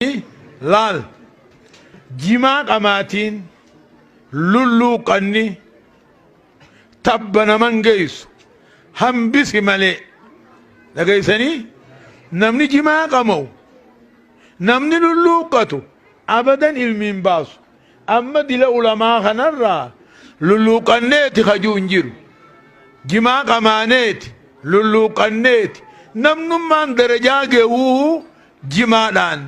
laal jimaa qamaatiin lulluuqanni tabba naman geessu hambisi malee dhageessanii namni jimaa qama'u namni lulluuqatu abadan ilmiin baasu amma dila ulamaa kanarraa lulluuqanneeti hajuu hin jiru jimaa qamaaneeti lulluuqanneeti namnummaan darajaa geewuu jimaadhaan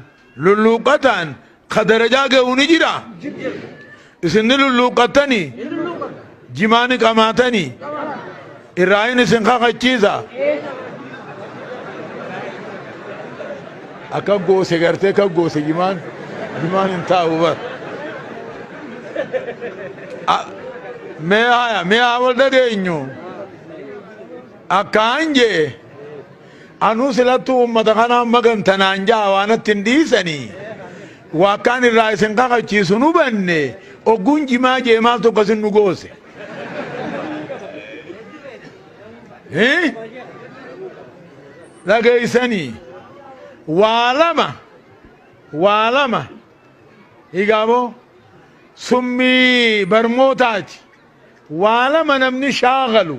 lulluuqataan ka darajaa geewuu ni jira isinni lulluuqattanii jimaani qamaatanii irraayin isin kakachiisa akka goose gartee ka goose jimaan hin taa'u bar mee haa wal dhageenyu akkaan jee anuu silattuu ummata kanaan magantanaan jaa waanatti hin dhiisanii waakkaan irraa isin kakachiisu nu banne ogguun jimaa jee maal tokko isin nu goose dhageessanii waa lama higaaboo summii barmootaati waa lama namni shaagalu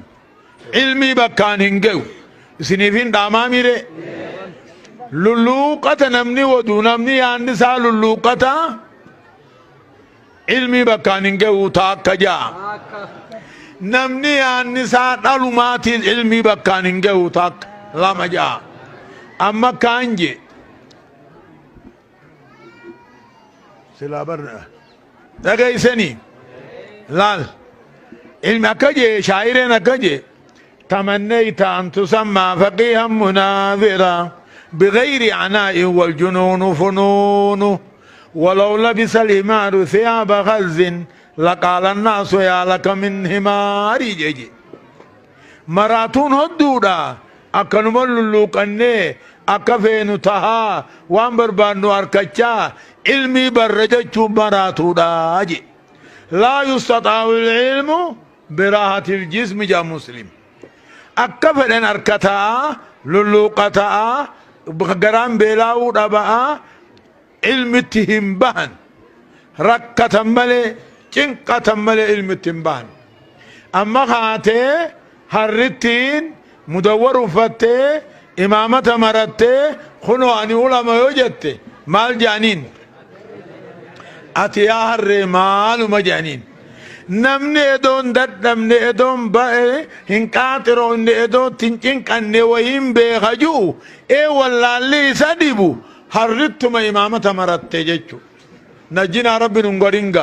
ilmii bakkaan hin ge'u isiniif hin dhaamaa mire lulluuqata namni wadu namni yaanni isaa lulluuqata ilmii bakkaan hin ge'u taakka jaa namni yaanni isaa dhalumaatiin ilmii bakkaan hin ge'u taakka lama jaa amma kaan je silaa barra dhageessanii laal ilmi akka je shaayireen akka je تمنيت أن تسمى فقيها مناذرا بغير عناء والجنون فنون ولو لبس الحمار ثياب غز لقال الناس يا لك من حمار جيجي مراتون هدودا أكنم اللوكني أكفين تها وامبر بانو أركتشا علمي برجتش مراتودا جي لا يستطاع العلم براحة الجسم جا مسلم akka fedhan harkataa lulluuqataa garaan beelaa'uu dhabaa ilmitti hin bahan rakkatan malee cinqatan malee ilmitti hin bahan amma kaatee harrittiin mudawwar uffattee imaamata marattee kunoo ani ulama yoo jette maal jaaniin ati yaa harree maaluma jaaniin namni edoon dadhabne edoon ba'e hin qaaxiroonne edoon tincinqanne wayin beekajuu wallaalli isa dhibu harrittuma imaamata maratte jechu najjinaa rabbi nun godhinga